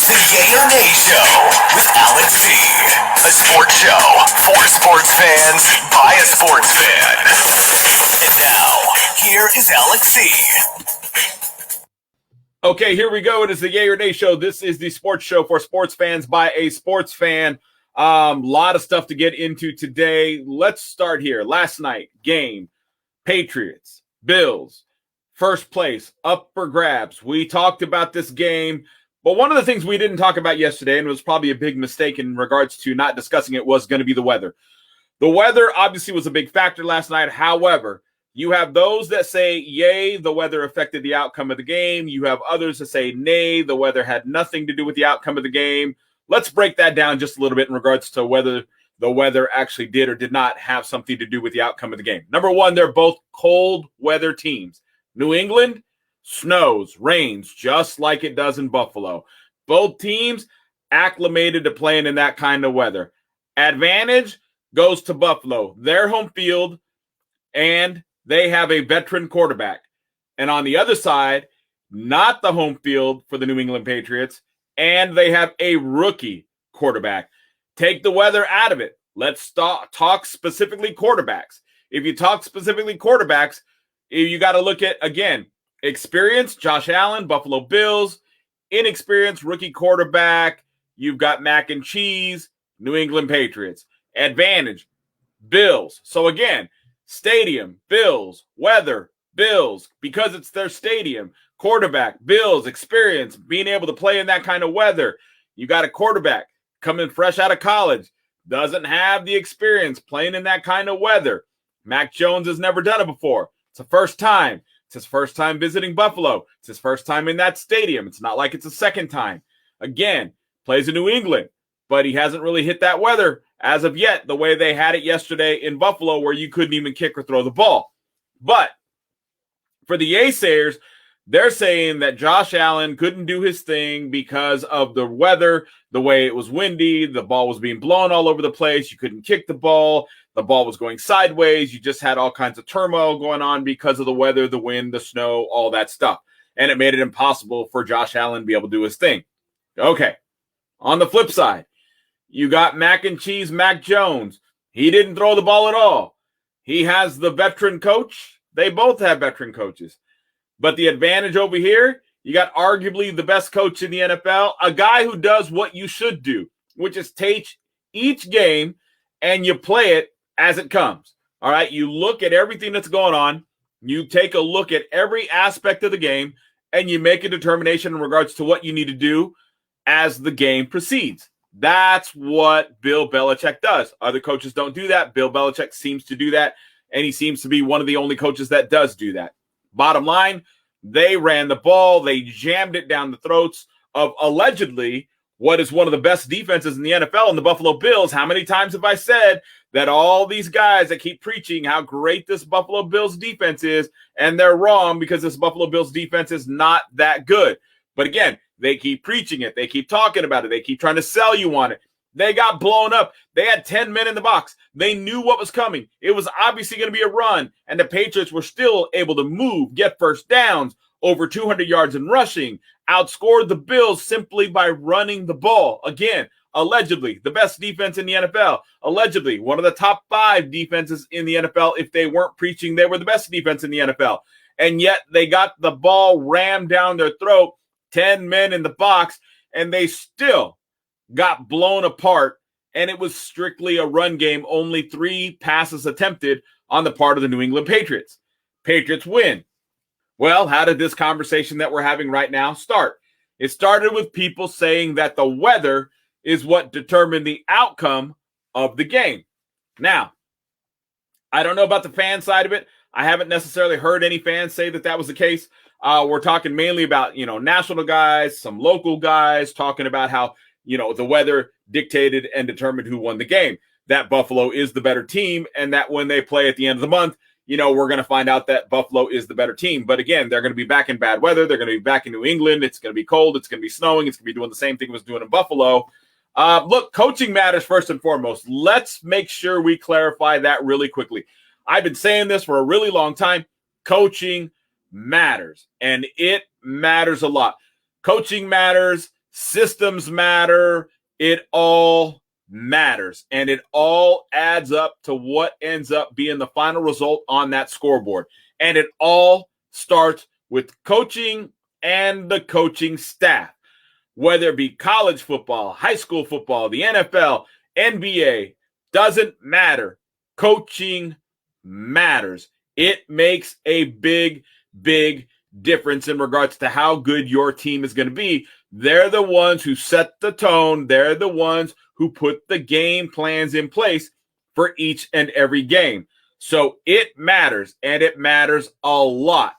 The Yay or Nay Show with Alex C. A sports show for sports fans by a sports fan. And now, here is Alex C. Okay, here we go. It is the Yay or Nay Show. This is the sports show for sports fans by a sports fan. Lot of stuff to get into today. Let's start here. Last night, game, Patriots, Bills, first place, up for grabs. We talked about this game, but one of the things we didn't talk about yesterday, and it was probably a big mistake in regards to not discussing it, was going to be the weather. The weather obviously was a big factor last night. However, you have those that say, yay, the weather affected the outcome of the game. You have others that say, nay, the weather had nothing to do with the outcome of the game. Let's break that down just a little bit in regards to whether the weather actually did or did not have something to do with the outcome of the game. Number one, they're both cold weather teams. New England, snows, rains, just like it does in Buffalo. Both teams acclimated to playing in that kind of weather. Advantage goes to Buffalo, their home field, and they have a veteran quarterback. And on the other side, not the home field for the New England Patriots, and they have a rookie quarterback. Take the weather out of it. Let's talk specifically quarterbacks. If you talk specifically quarterbacks, you got to look at, again, experience, Josh Allen, Buffalo Bills, inexperienced rookie quarterback. You've got mac and cheese, New England Patriots. Advantage, Bills. So again, stadium, Bills, weather, Bills, because it's their stadium. Quarterback, Bills, experience, being able to play in that kind of weather. You got a quarterback coming fresh out of college, doesn't have the experience playing in that kind of weather. Mac Jones has never done it before. It's the first time. It's his first time visiting Buffalo. It's his first time in that stadium. It's not like it's a second time. Again, plays in New England, but he hasn't really hit that weather as of yet, the way they had it yesterday in Buffalo, where you couldn't even kick or throw the ball. But for the Aces, they're saying that Josh Allen couldn't do his thing because of the weather, the way it was windy, the ball was being blown all over the place, you couldn't kick the ball was going sideways, you just had all kinds of turmoil going on because of the weather, the wind, the snow, all that stuff. And it made it impossible for Josh Allen to be able to do his thing. Okay, on the flip side, you got mac and cheese Mac Jones. He didn't throw the ball at all. He has the veteran coach. They both have veteran coaches. But the advantage over here, you got arguably the best coach in the NFL, a guy who does what you should do, which is take each game and you play it as it comes. All right, you look at everything that's going on. You take a look at every aspect of the game, and you make a determination in regards to what you need to do as the game proceeds. That's what Bill Belichick does. Other coaches don't do that. Bill Belichick seems to do that, and he seems to be one of the only coaches that does do that. Bottom line, they ran the ball. They jammed it down the throats of allegedly what is one of the best defenses in the NFL in the Buffalo Bills. How many times have I said that all these guys that keep preaching how great this Buffalo Bills defense is, and they're wrong because this Buffalo Bills defense is not that good. But again, they keep preaching it. They keep talking about it. They keep trying to sell you on it. They got blown up. They had 10 men in the box. They knew what was coming. It was obviously going to be a run, and the Patriots were still able to move, get first downs, over 200 yards in rushing, outscored the Bills simply by running the ball. Again, allegedly the best defense in the NFL. Allegedly one of the top 5 defenses in the NFL. If they weren't preaching, they were the best defense in the NFL. And yet they got the ball rammed down their throat, 10 men in the box, and they still got blown apart, and it was strictly a run game. Only 3 passes attempted on the part of the New England Patriots. Patriots win. Well, how did this conversation that we're having right now start? It started with people saying that the weather is what determined the outcome of the game. Now, I don't know about the fan side of it. I haven't necessarily heard any fans say that that was the case. We're talking mainly about, national guys, some local guys talking about how, the weather dictated and determined who won the game. That Buffalo is the better team, and that when they play at the end of the month, we're going to find out that Buffalo is the better team. But again, they're going to be back in bad weather. They're going to be back in New England. It's going to be cold. It's going to be snowing. It's going to be doing the same thing it was doing in Buffalo. Look, coaching matters first and foremost. Let's make sure we clarify that really quickly. I've been saying this for a really long time. Coaching matters, and it matters a lot. Coaching matters systems matter. It all matters. And it all adds up to what ends up being the final result on that scoreboard. And it all starts with coaching and the coaching staff, whether it be college football, high school football, the NFL, NBA, doesn't matter. Coaching matters. It makes a big, big difference in regards to how good your team is going to be. They're the ones who set the tone. They're the ones who put the game plans in place for each and every game. So it matters, and it matters a lot.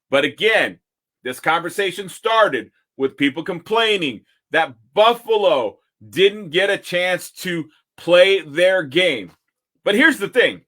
But again, this conversation started with people complaining that Buffalo didn't get a chance to play their game. But here's the thing.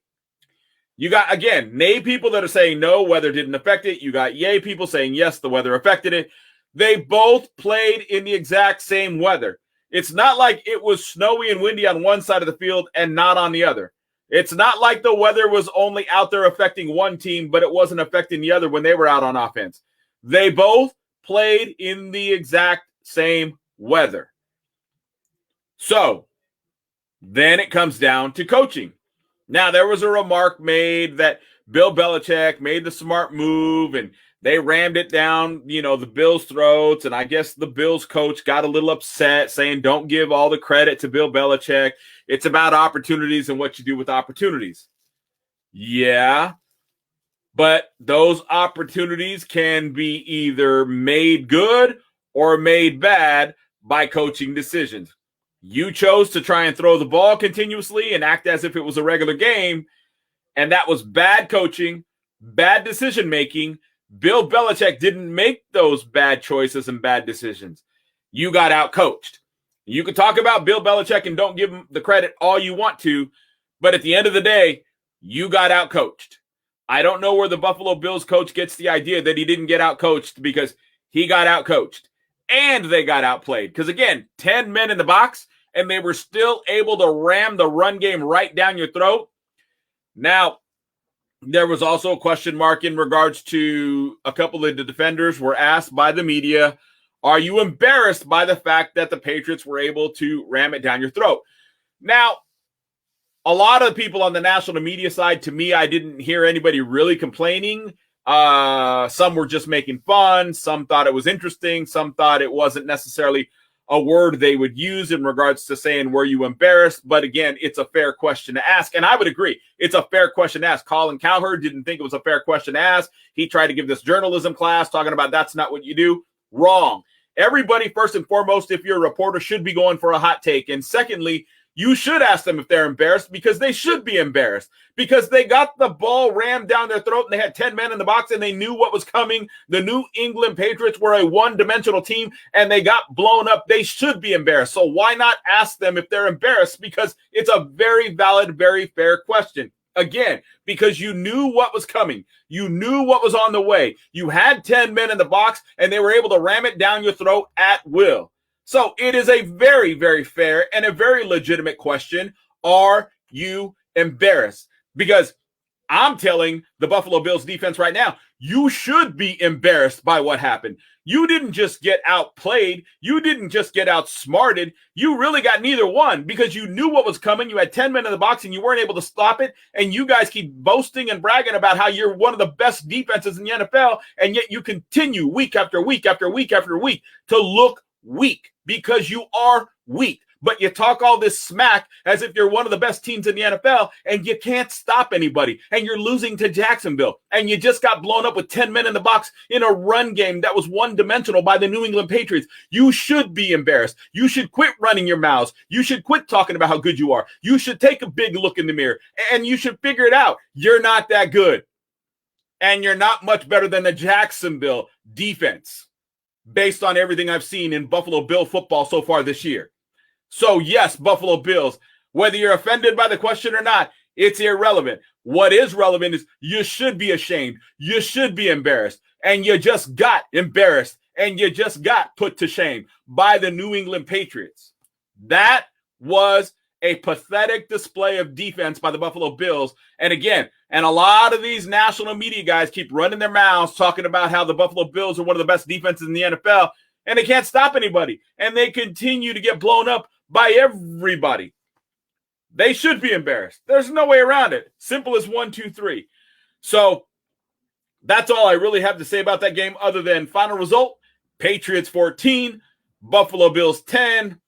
You got, again, nay people that are saying no, weather didn't affect it. You got yay people saying yes, the weather affected it. They both played in the exact same weather. It's not like it was snowy and windy on one side of the field and not on the other. It's not like the weather was only out there affecting one team, but it wasn't affecting the other when they were out on offense. They both played in the exact same weather. So then it comes down to coaching. Now, there was a remark made that Bill Belichick made the smart move and they rammed it down, the Bills' throats. And I guess the Bills coach got a little upset saying, don't give all the credit to Bill Belichick. It's about opportunities and what you do with opportunities. Yeah, but those opportunities can be either made good or made bad by coaching decisions. You chose to try and throw the ball continuously and act as if it was a regular game, and that was bad coaching, bad decision-making. Bill Belichick didn't make those bad choices and bad decisions. You got out-coached. You could talk about Bill Belichick and don't give him the credit all you want to, but at the end of the day, you got out-coached. I don't know where the Buffalo Bills coach gets the idea that he didn't get out-coached, because he got out-coached and they got outplayed. Because again, 10 men in the box, and they were still able to ram the run game right down your throat. Now, there was also a question mark in regards to a couple of the defenders were asked by the media, are you embarrassed by the fact that the Patriots were able to ram it down your throat? Now, a lot of people on the national media side, to me, I didn't hear anybody really complaining. Some were just making fun. Some thought it was interesting. Some thought it wasn't necessarily a word they would use in regards to saying, were you embarrassed? But again, it's a fair question to ask. And I would agree. It's a fair question to ask. Colin Cowherd didn't think it was a fair question to ask. He tried to give this journalism class talking about that's not what you do. Wrong. Everybody, first and foremost, if you're a reporter, should be going for a hot take. And secondly, you should ask them if they're embarrassed, because they should be embarrassed, because they got the ball rammed down their throat and they had 10 men in the box and they knew what was coming. The New England Patriots were a one-dimensional team and they got blown up. They should be embarrassed. So why not ask them if they're embarrassed? Because it's a very valid, very fair question. Again, because you knew what was coming. You knew what was on the way. You had 10 men in the box and they were able to ram it down your throat at will. So it is a very, very fair and a very legitimate question. Are you embarrassed? Because I'm telling the Buffalo Bills defense right now, you should be embarrassed by what happened. You didn't just get outplayed. You didn't just get outsmarted. You really got neither one, because you knew what was coming. You had 10 men in the box and you weren't able to stop it. And you guys keep boasting and bragging about how you're one of the best defenses in the NFL. And yet you continue week after week after week after week to look weak, because you are weak. But you talk all this smack as if you're one of the best teams in the NFL, and you can't stop anybody. And you're losing to Jacksonville. And you just got blown up with 10 men in the box in a run game that was one-dimensional by the New England Patriots. You should be embarrassed. You should quit running your mouths. You should quit talking about how good you are. You should take a big look in the mirror, and you should figure it out. You're not that good. And you're not much better than the Jacksonville defense, based on everything I've seen in Buffalo Bill football so far this year. So yes, Buffalo Bills, whether you're offended by the question or not, it's irrelevant. What is relevant is you should be ashamed. You should be embarrassed. And you just got embarrassed, and you just got put to shame by the New England Patriots. That was a pathetic display of defense by the Buffalo Bills. And again, and a lot of these national media guys keep running their mouths talking about how the Buffalo Bills are one of the best defenses in the NFL. and they can't stop anybody, and they continue to get blown up by everybody. They should be embarrassed. There's no way around it. Simple as 1, 2, 3. So that's all I really have to say about that game other than final result, Patriots 14, Buffalo Bills 10.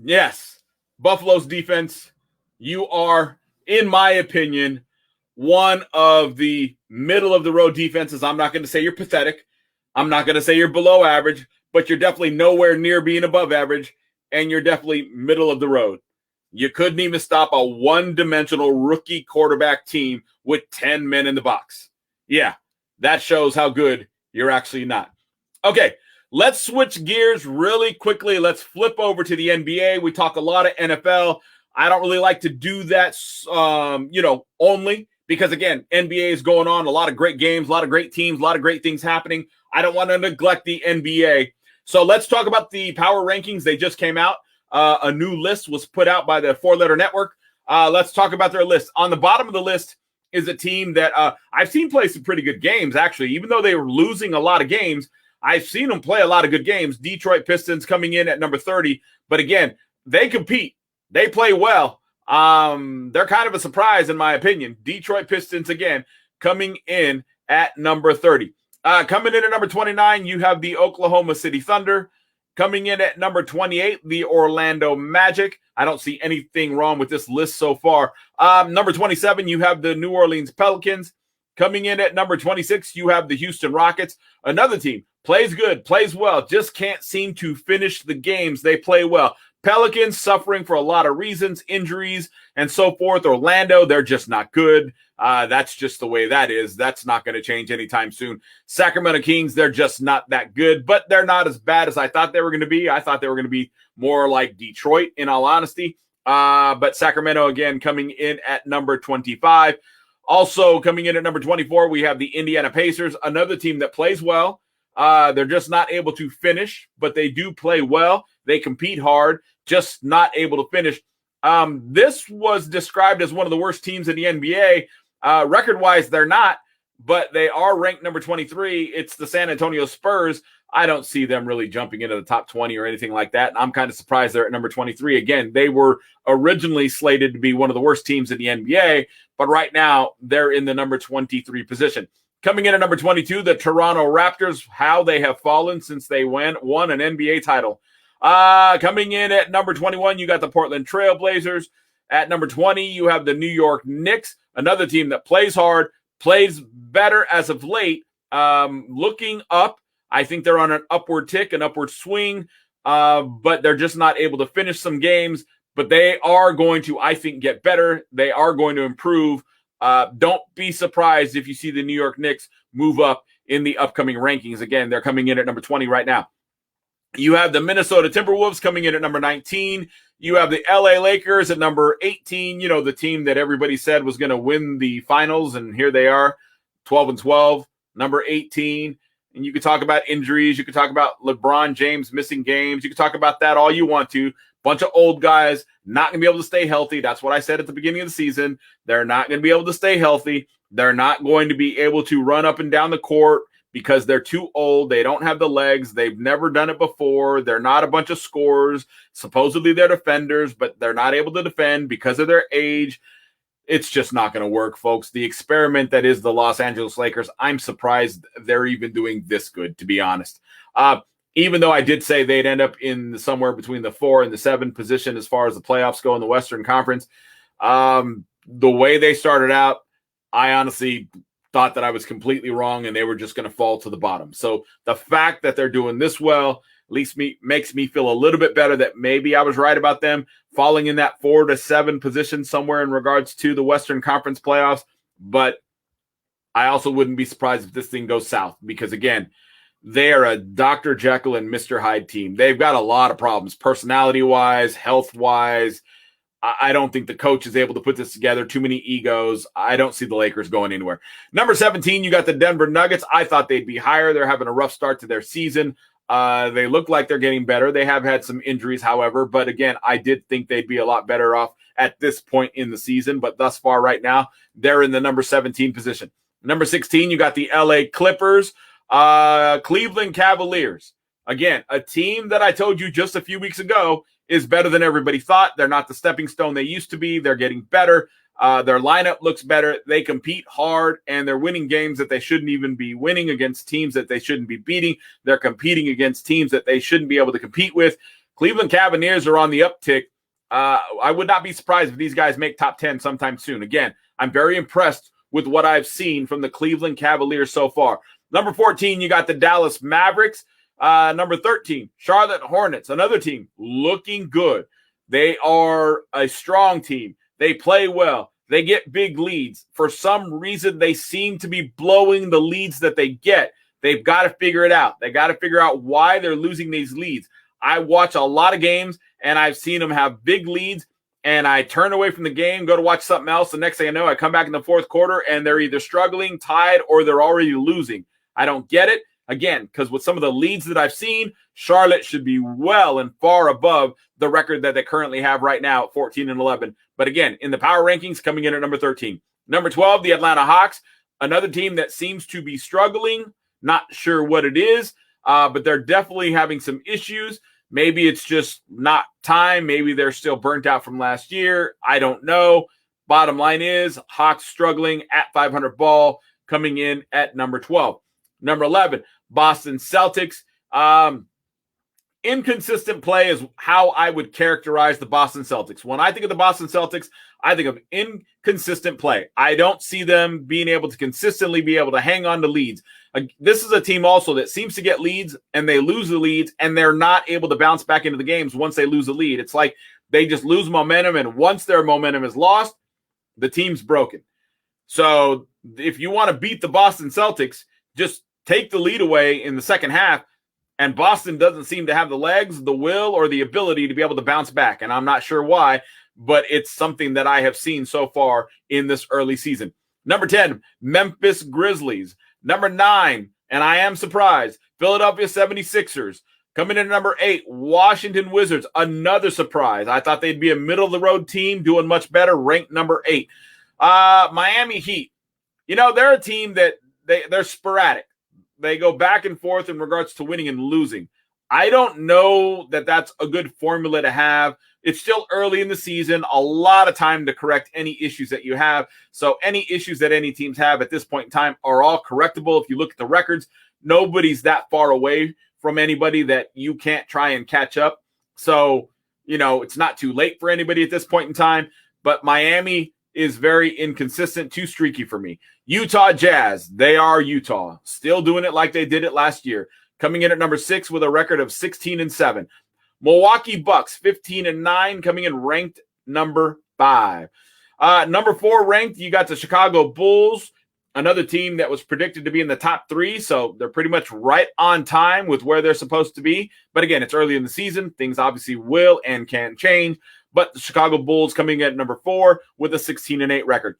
Yes, Buffalo's defense, you are, in my opinion, one of the middle-of-the-road defenses. I'm not going to say you're pathetic. I'm not going to say you're below average, but you're definitely nowhere near being above average, and you're definitely middle of the road. You couldn't even stop a one-dimensional rookie quarterback team with 10 men in the box. Yeah, that shows how good you're actually not. Okay, let's switch gears really quickly. Let's flip over to the NBA. We talk a lot of NFL. I don't really like to do that, only because, again, NBA is going on, a lot of great games, a lot of great teams, a lot of great things happening. I don't want to neglect the NBA. So let's talk about the power rankings. They just came out. A new list was put out by the Four Letter Network. Let's talk about their list. On the bottom of the list is a team that I've seen play some pretty good games, actually. Even though they were losing a lot of games, I've seen them play a lot of good games. Detroit Pistons coming in at number 30. But again, they compete. They play well. They're kind of a surprise, in my opinion. Detroit Pistons, again, coming in at number 30. Coming in at number 29, you have the Oklahoma City Thunder. Coming in at number 28, the Orlando Magic. I don't see anything wrong with this list so far. Number 27, you have the New Orleans Pelicans. Coming in at number 26, you have the Houston Rockets. Another team, plays good, plays well, just can't seem to finish the games they play well. Pelicans suffering for a lot of reasons, injuries, and so forth. Orlando, they're just not good. That's just the way that is. That's not going to change anytime soon. Sacramento Kings, they're just not that good, but they're not as bad as I thought they were going to be. I thought they were going to be more like Detroit, in all honesty. But Sacramento, again, coming in at number 25. Also coming in at number 24, we have the Indiana Pacers, another team that plays well. They're just not able to finish, but they do play well. They compete hard, just not able to finish. This was described as one of the worst teams in the NBA. Record-wise, they're not, but they are ranked number 23. It's the San Antonio Spurs. I don't see them really jumping into the top 20 or anything like that. And I'm kind of surprised they're at number 23. Again, they were originally slated to be one of the worst teams in the NBA, but right now they're in the number 23 position. Coming in at number 22, the Toronto Raptors, how they have fallen since they won an NBA title. Coming in at number 21, you got the Portland Trail Blazers. At number 20, you have the New York Knicks, another team that plays hard, plays better as of late. Looking up, I think they're on an upward tick, an upward swing, but they're just not able to finish some games. But they are going to, I think, get better. They are going to improve. Don't be surprised if you see the New York Knicks move up in the upcoming rankings. Again, they're coming in at number 20 right now. You have the Minnesota Timberwolves coming in at number 19. You have the LA Lakers at number 18, the team that everybody said was going to win the finals, and here they are, 12-12, number 18. And you could talk about injuries. You could talk about LeBron James missing games. You could talk about that all you want to. Bunch of old guys not going to be able to stay healthy. That's what I said at the beginning of the season. They're not going to be able to stay healthy. They're not going to be able to run up and down the court because they're too old. They don't have the legs. They've never done it before. They're not a bunch of scorers. Supposedly they're defenders, but they're not able to defend because of their age. It's just not going to work, folks. The experiment that is the Los Angeles Lakers, I'm surprised they're even doing this good, to be honest. Even though I did say they'd end up in somewhere between the 4 and the 7 position as far as the playoffs go in the Western Conference. The way they started out, I honestly thought that I was completely wrong and they were just going to fall to the bottom. So the fact that they're doing this well at least makes me feel a little bit better that maybe I was right about them falling in that 4 to 7 position somewhere in regards to the Western Conference playoffs. But I also wouldn't be surprised if this thing goes south because, again, they are a Dr. Jekyll and Mr. Hyde team. They've got a lot of problems, personality-wise, health-wise. I don't think the coach is able to put this together. Too many egos. I don't see the Lakers going anywhere. Number 17, you got the Denver Nuggets. I thought they'd be higher. They're having a rough start to their season. They look like they're getting better. They have had some injuries, however. But again, I did think they'd be a lot better off at this point in the season. But thus far right now, they're in the number 17 position. Number 16, you got the LA Clippers. Cleveland Cavaliers. Again, a team that I told you just a few weeks ago is better than everybody thought. They're not the stepping stone they used to be. They're getting better. Their lineup looks better. They compete hard, and they're winning games that they shouldn't even be winning against teams that they shouldn't be beating. They're competing against teams that they shouldn't be able to compete with. Cleveland Cavaliers are on the uptick. I would not be surprised if these guys make top 10 sometime soon. Again, I'm very impressed with what I've seen from the Cleveland Cavaliers so far. Number 14, you got the Dallas Mavericks. Number 13, Charlotte Hornets, another team looking good. They are a strong team. They play well. They get big leads. For some reason, they seem to be blowing the leads that they get. They've got to figure it out. They got to figure out why they're losing these leads. I watch a lot of games, and I've seen them have big leads, and I turn away from the game, go to watch something else. The next thing I know, I come back in the fourth quarter, and they're either struggling, tied, or they're already losing. I don't get it. Again, because with some of the leads that I've seen, Charlotte should be well and far above the record that they currently have right now at 14-11. But again, in the power rankings, coming in at number 13. Number 12, the Atlanta Hawks, another team that seems to be struggling. Not sure what it is, but they're definitely having some issues. Maybe it's just not time. Maybe they're still burnt out from last year. I don't know. Bottom line is Hawks struggling at 500 ball, coming in at number 12. Number 11, Boston Celtics. Inconsistent play is how I would characterize the Boston Celtics. When I think of the Boston Celtics, I think of inconsistent play. I don't see them being able to consistently be able to hang on to leads. This is a team also that seems to get leads and they lose the leads and they're not able to bounce back into the games once they lose the lead. It's like they just lose momentum, and once their momentum is lost, the team's broken. So if you want to beat the Boston Celtics, just take the lead away in the second half, and Boston doesn't seem to have the legs, the will, or the ability to be able to bounce back. And I'm not sure why, but it's something that I have seen so far in this early season. Number 10, Memphis Grizzlies. Number 9, and I am surprised, Philadelphia 76ers. Coming in at number 8, Washington Wizards. Another surprise. I thought they'd be a middle-of-the-road team doing much better, ranked number 8. Miami Heat. You know, they're a team that they're sporadic. They go back and forth in regards to winning and losing. I don't know that that's a good formula to have. It's still early in the season, a lot of time to correct any issues that you have. So any issues that any teams have at this point in time are all correctable. If you look at the records, nobody's that far away from anybody that you can't try and catch up. So, you know, it's not too late for anybody at this point in time. But Miami is very inconsistent, too streaky for me. Utah Jazz, they are Utah, still doing it like they did it last year, coming in at number 6 with a record of 16-7. Milwaukee Bucks, 15-9, coming in ranked number 5. Number 4 ranked, you got the Chicago Bulls, another team that was predicted to be in the top 3, so they're pretty much right on time with where they're supposed to be. But again, it's early in the season. Things obviously will and can change. But the Chicago Bulls coming in at number 4 with a 16-8 record.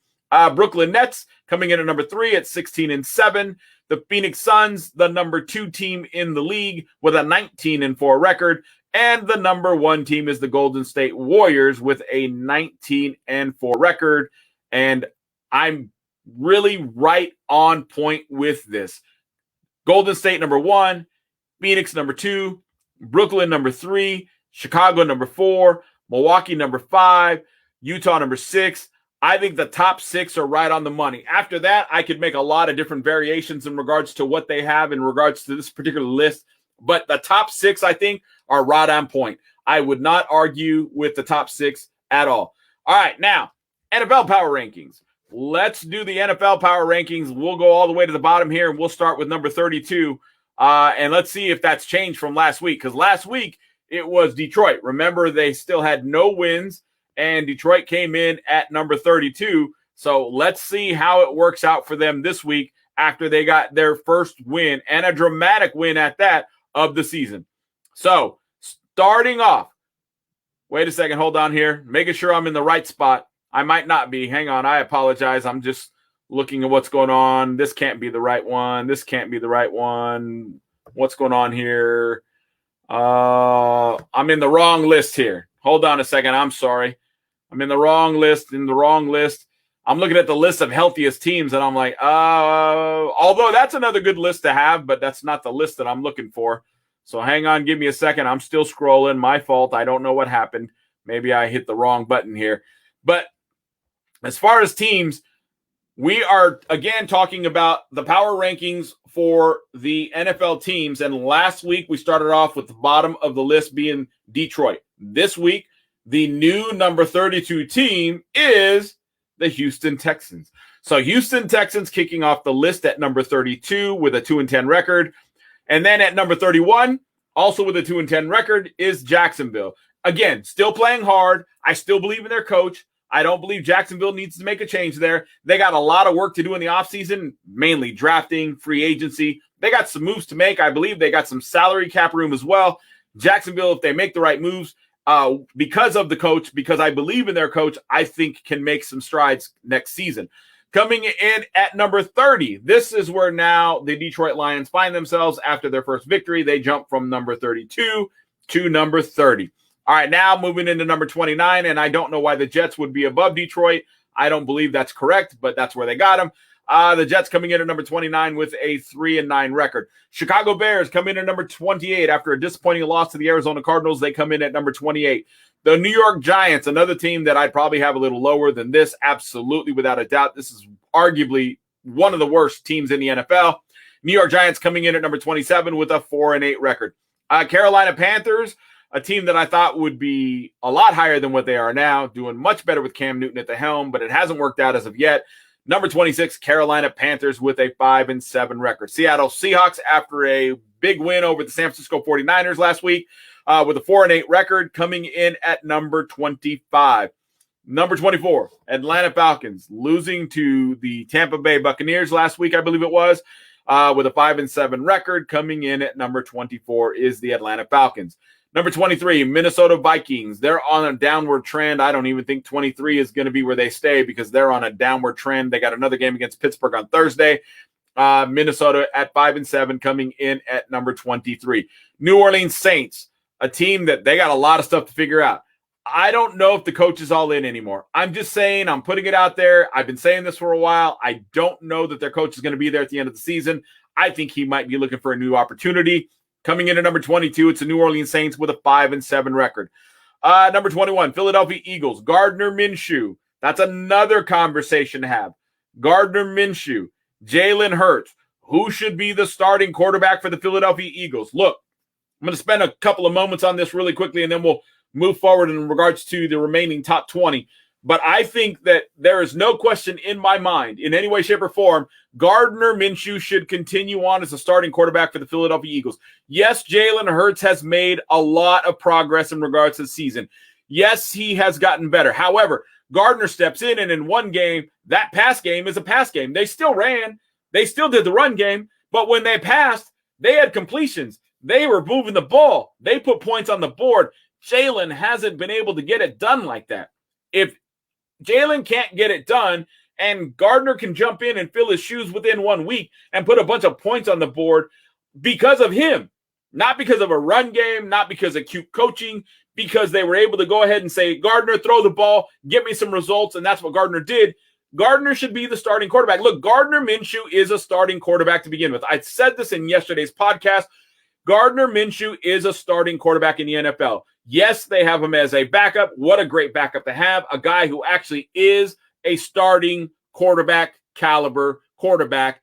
Brooklyn Nets coming in at number 3 at 16-7. The Phoenix Suns, the number 2 team in the league with a 19-4 record. And the number 1 team is the Golden State Warriors with a 19-4 record. And I'm really right on point with this. Golden State number 1, Phoenix number 2, Brooklyn number 3, Chicago number 4, Milwaukee number 5, Utah number 6. I think the top 6 are right on the money. After that, I could make a lot of different variations in regards to what they have in regards to this particular list. But the top 6, I think, are right on point. I would not argue with the top 6 at all. All right, now, NFL Power Rankings. Let's do the NFL Power Rankings. We'll go all the way to the bottom here, and we'll start with number 32. And let's see if that's changed from last week, because last week it was Detroit. Remember, they still had no wins, and Detroit came in at number 32. So let's see how it works out for them this week after they got their first win, and a dramatic win at that, of the season. So starting off, wait a second, hold on here, making sure I'm in the right spot. I might not be. Hang on, I apologize. I'm just looking at what's going on. This can't be the right one. This can't be the right one. What's going on here? I'm in the wrong list here. Hold on a second. I'm sorry. I'm in the wrong list, I'm looking at the list of healthiest teams, and I'm like, although that's another good list to have, but that's not the list that I'm looking for. So hang on, give me a second. I'm still scrolling. My fault. I don't know what happened. Maybe I hit the wrong button here. But as far as teams, we are again talking about the power rankings for the NFL teams. And last week we started off with the bottom of the list being Detroit. This week, the new number 32 team is the Houston Texans. So Houston Texans kicking off the list at number 32 with a 2-10 record. And then at number 31, also with a 2-10 record, is Jacksonville. Again, still playing hard. I still believe in their coach. I don't believe Jacksonville needs to make a change there. They got a lot of work to do in the offseason, mainly drafting, free agency. They got some moves to make. I believe they got some salary cap room as well. Jacksonville, if they make the right moves, because of the coach, because I believe in their coach, I think can make some strides next season. Coming in at number 30, this is where now the Detroit Lions find themselves after their first victory. They jump from number 32 to number 30. All right, now moving into number 29, and I don't know why the Jets would be above Detroit. I don't believe that's correct, but that's where they got them. The Jets coming in at number 29 with a 3-9 record. Chicago Bears come in at number 28 after a disappointing loss to the Arizona Cardinals. They come in at number 28. The New York Giants, another team that I'd probably have a little lower than this, absolutely without a doubt. This is arguably one of the worst teams in the NFL. New York Giants coming in at number 27 with a 4-8 record. Carolina Panthers, a team that I thought would be a lot higher than what they are now, doing much better with Cam Newton at the helm, but it hasn't worked out as of yet. Number 26, Carolina Panthers with a 5-7 record. Seattle Seahawks, after a big win over the San Francisco 49ers last week, with a 4-8 record, coming in at number 25. Number 24, Atlanta Falcons, losing to the Tampa Bay Buccaneers last week, I believe it was, with a 5-7 record. Coming in at number 24 is the Atlanta Falcons. Number 23, Minnesota Vikings. They're on a downward trend. I don't even think 23 is going to be where they stay because they're on a downward trend. They got another game against Pittsburgh on Thursday. Minnesota at 5-7, coming in at number 23. New Orleans Saints, a team that they got a lot of stuff to figure out. I don't know if the coach is all in anymore. I'm just saying, I'm putting it out there. I've been saying this for a while. I don't know that their coach is going to be there at the end of the season. I think he might be looking for a new opportunity. Coming in at number 22, it's the New Orleans Saints with a 5-7 record. Number 21, Philadelphia Eagles, Gardner Minshew. That's another conversation to have. Gardner Minshew, Jalen Hurts. Who should be the starting quarterback for the Philadelphia Eagles? Look, I'm going to spend a couple of moments on this really quickly, and then we'll move forward in regards to the remaining top 20. But I think that there is no question in my mind, in any way, shape, or form, Gardner Minshew should continue on as a starting quarterback for the Philadelphia Eagles. Yes, Jalen Hurts has made a lot of progress in regards to the season. Yes, he has gotten better. However, Gardner steps in, and in one game, that pass game is a pass game. They still ran. They still did the run game. But when they passed, they had completions. They were moving the ball. They put points on the board. Jalen hasn't been able to get it done like that. If Jalen can't get it done, and Gardner can jump in and fill his shoes within 1 week and put a bunch of points on the board because of him, not because of a run game, not because of cute coaching, because they were able to go ahead and say, Gardner, throw the ball, get me some results, and that's what Gardner did. Gardner should be the starting quarterback. Look, Gardner Minshew is a starting quarterback to begin with. I said this in yesterday's podcast. Gardner Minshew is a starting quarterback in the NFL. Yes, they have him as a backup. What a great backup to have. A guy who actually is a starting quarterback caliber quarterback.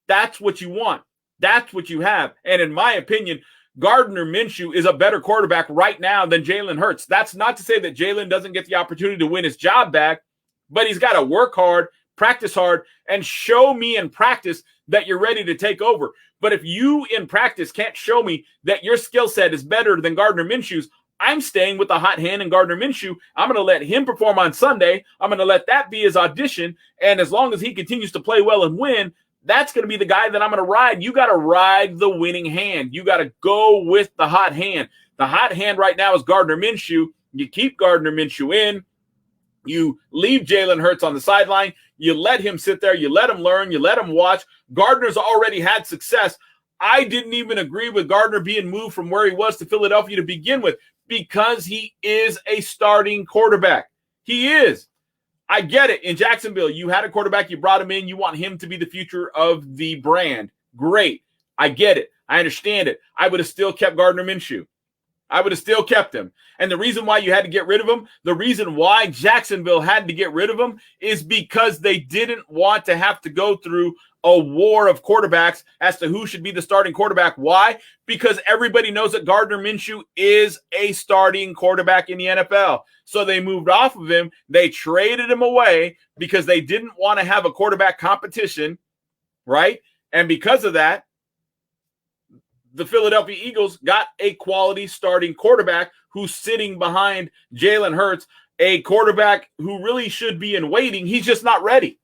That's what you want. That's what you have. And in my opinion, Gardner Minshew is a better quarterback right now than Jalen Hurts. That's not to say that Jalen doesn't get the opportunity to win his job back, but he's got to work hard, practice hard, and show me in practice that you're ready to take over. But if you in practice can't show me that your skill set is better than Gardner Minshew's, I'm staying with the hot hand in Gardner Minshew. I'm going to let him perform on Sunday. I'm going to let that be his audition. And as long as he continues to play well and win, that's going to be the guy that I'm going to ride. You got to ride the winning hand. You got to go with the hot hand. The hot hand right now is Gardner Minshew. You keep Gardner Minshew in. You leave Jalen Hurts on the sideline. You let him sit there. You let him learn. You let him watch. Gardner's already had success. I didn't even agree with Gardner being moved from where he was to Philadelphia to begin with because he is a starting quarterback. He is. I get it. In Jacksonville, you had a quarterback. You brought him in. You want him to be the future of the brand. Great. I get it. I understand it. I would have still kept Gardner Minshew. I would have still kept him. And the reason why you had to get rid of him, the reason why Jacksonville had to get rid of him is because they didn't want to have to go through a war of quarterbacks as to who should be the starting quarterback. Why? Because everybody knows that Gardner Minshew is a starting quarterback in the NFL. So they moved off of him. They traded him away because they didn't want to have a quarterback competition, right? And because of that, the Philadelphia Eagles got a quality starting quarterback who's sitting behind Jalen Hurts, a quarterback who really should be in waiting. He's just not ready.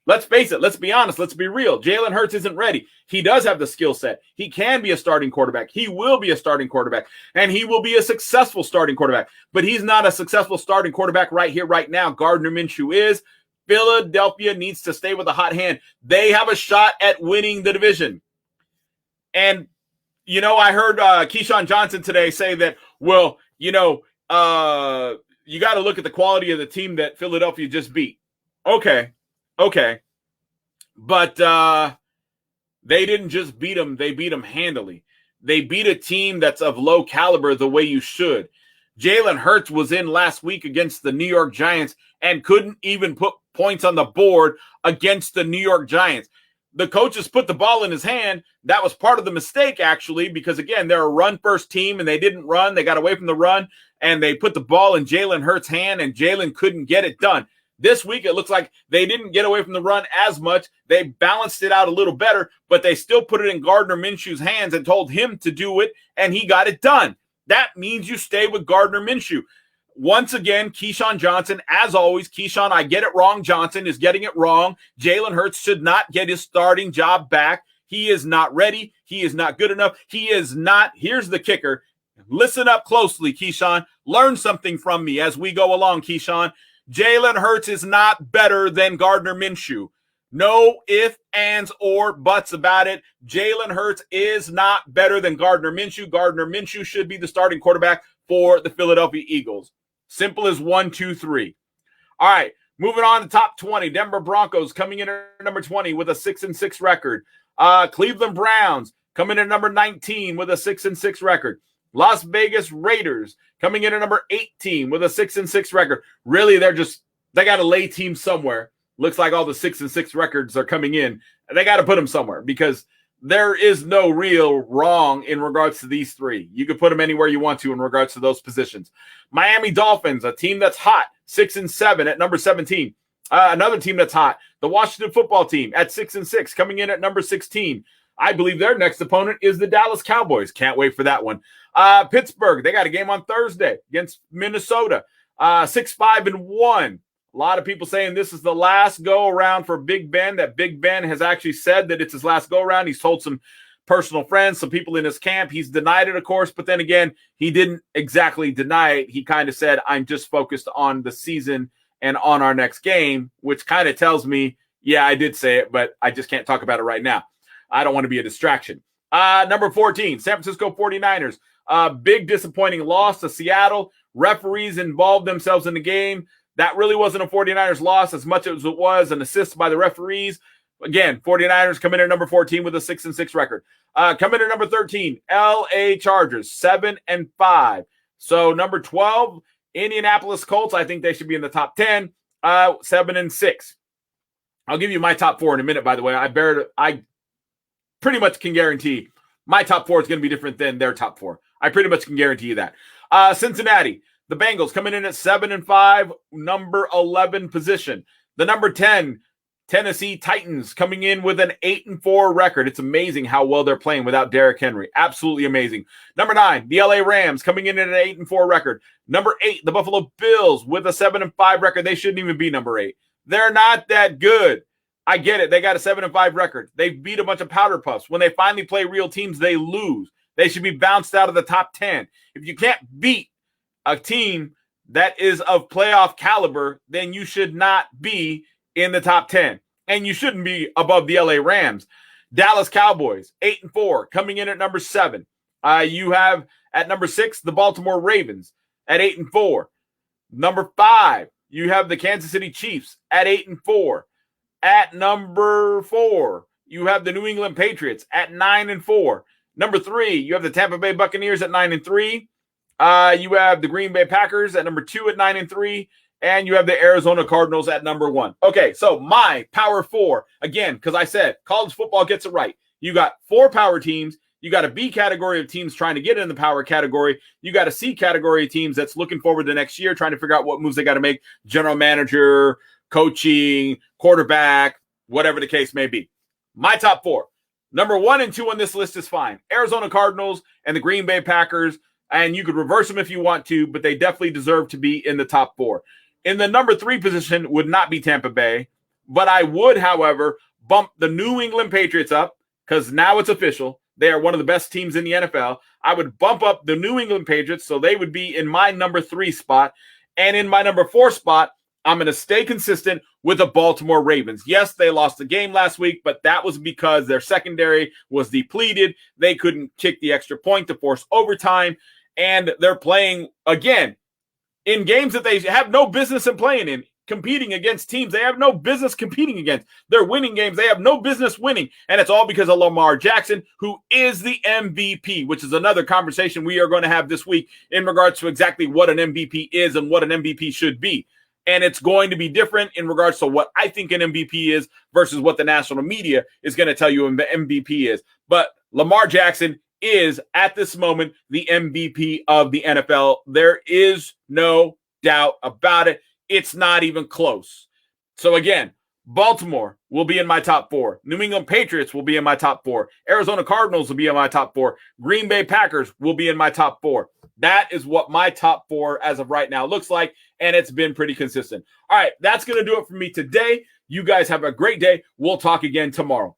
Let's face it. Let's be honest. Let's be real. Jalen Hurts isn't ready. He does have the skill set. He can be a starting quarterback. He will be a starting quarterback, and he will be a successful starting quarterback. But he's not a successful starting quarterback right here, right now. Gardner Minshew is. Philadelphia needs to stay with a hot hand. They have a shot at winning the division. And you know, I heard Keyshawn Johnson today say that, well, you got to look at the quality of the team that Philadelphia just beat. Okay. But they didn't just beat them. They beat them handily. They beat a team that's of low caliber the way you should. Jalen Hurts was in last week against the New York Giants and couldn't even put points on the board against the New York Giants. The coaches put the ball in his hand. That was part of the mistake, actually, because, again, they're a run-first team, and they didn't run. They got away from the run, and they put the ball in Jalen Hurts' hand, and Jalen couldn't get it done. This week, it looks like they didn't get away from the run as much. They balanced it out a little better, but they still put it in Gardner Minshew's hands and told him to do it, and he got it done. That means you stay with Gardner Minshew. Once again, Keyshawn Johnson, as always, Keyshawn, I get it wrong. Johnson is getting it wrong. Jalen Hurts should not get his starting job back. He is not ready. He is not good enough. He is not. Here's the kicker. Listen up closely, Keyshawn. Learn something from me as we go along, Keyshawn. Jalen Hurts is not better than Gardner Minshew. No ifs, ands, or buts about it. Jalen Hurts is not better than Gardner Minshew. Gardner Minshew should be the starting quarterback for the Philadelphia Eagles. Simple as 1, 2, 3. All right, moving on to top 20. Denver Broncos coming in at number 20 with a 6-6 record. Cleveland Browns coming in at number 19 with a 6-6 record. Las Vegas Raiders coming in at number 18 with a 6-6 record. Really, they got to lay teams somewhere. Looks like all the 6-6 records are coming in. They got to put them somewhere because there is no real wrong in regards to these three. You can put them anywhere you want to in regards to those positions. Miami Dolphins, a team that's hot, 6-7 at number 17. Another team that's hot, the Washington Football Team at 6-6, coming in at number 16. I believe their next opponent is the Dallas Cowboys. Can't wait for that one. Pittsburgh, they got a game on Thursday against Minnesota. 6-5-1. A lot of people saying this is the last go-around for Big Ben, that Big Ben has actually said that it's his last go-around. He's told some personal friends, some people in his camp. He's denied it, of course, but then again, he didn't exactly deny it. He kind of said, I'm just focused on the season and on our next game, which kind of tells me, yeah, I did say it, but I just can't talk about it right now. I don't want to be a distraction. Number 14, San Francisco 49ers. Big disappointing loss to Seattle. Referees involved themselves in the game. That really wasn't a 49ers loss as much as it was an assist by the referees. Again, 49ers come in at number 14 with a 6-6 record. Coming in at number 13, LA Chargers, 7-5. So number 12, Indianapolis Colts. I think they should be in the top 10, 7-6. I'll give you my top 4 in a minute, by the way. I pretty much can guarantee my top 4 is going to be different than their top 4. I pretty much can guarantee you that. Cincinnati, the Bengals coming in at 7-5, number 11 position. The number 10, Tennessee Titans coming in with an 8-4 record. It's amazing how well they're playing without Derrick Henry. Absolutely amazing. Number 9, the LA Rams coming in at an 8-4 record. Number 8, the Buffalo Bills with a 7-5 record. They shouldn't even be number 8. They're not that good. I get it. They got a 7-5 record. They beat a bunch of powder puffs. When they finally play real teams, they lose. They should be bounced out of the top 10. If you can't beat a team that is of playoff caliber, then you should not be in the top 10. And you shouldn't be above the LA Rams. Dallas Cowboys, 8-4, coming in at number 7. You have at number 6, the Baltimore Ravens at 8-4. Number 5, you have the Kansas City Chiefs at 8-4. At number 4, you have the New England Patriots at 9-4. Number 3, you have the Tampa Bay Buccaneers at 9-3. You have the Green Bay Packers at number 2 at 9-3. And you have the Arizona Cardinals at number 1. Okay, so my power 4, again, because I said college football gets it right. You got 4 power teams. You got a B category of teams trying to get in the power category. You got a C category of teams that's looking forward to next year, trying to figure out what moves they got to make, general manager, coaching, quarterback, whatever the case may be. My top 4. Number 1 and 2 on this list is fine. Arizona Cardinals and the Green Bay Packers, and you could reverse them if you want to, but they definitely deserve to be in the top 4. In the number 3 position would not be Tampa Bay, but I would, however, bump the New England Patriots up because now it's official. They are one of the best teams in the NFL. I would bump up the New England Patriots, so they would be in my number 3 spot. And in my number 4 spot, I'm going to stay consistent with the Baltimore Ravens. Yes, they lost the game last week, but that was because their secondary was depleted. They couldn't kick the extra point to force overtime, and they're playing, again, in games that they have no business in playing in, competing against teams they have no business competing against. They're winning games they have no business winning, and it's all because of Lamar Jackson, who is the MVP, which is another conversation we are going to have this week in regards to exactly what an MVP is and what an MVP should be. And it's going to be different in regards to what I think an MVP is versus what the national media is going to tell you an MVP is. But Lamar Jackson is, at this moment, the MVP of the NFL. There is no doubt about it. It's not even close. So again, Baltimore will be in my top 4. New England Patriots will be in my top 4. Arizona Cardinals will be in my top 4. Green Bay Packers will be in my top 4. That is what my top 4 as of right now looks like, and it's been pretty consistent. All right, that's going to do it for me today. You guys have a great day. We'll talk again tomorrow.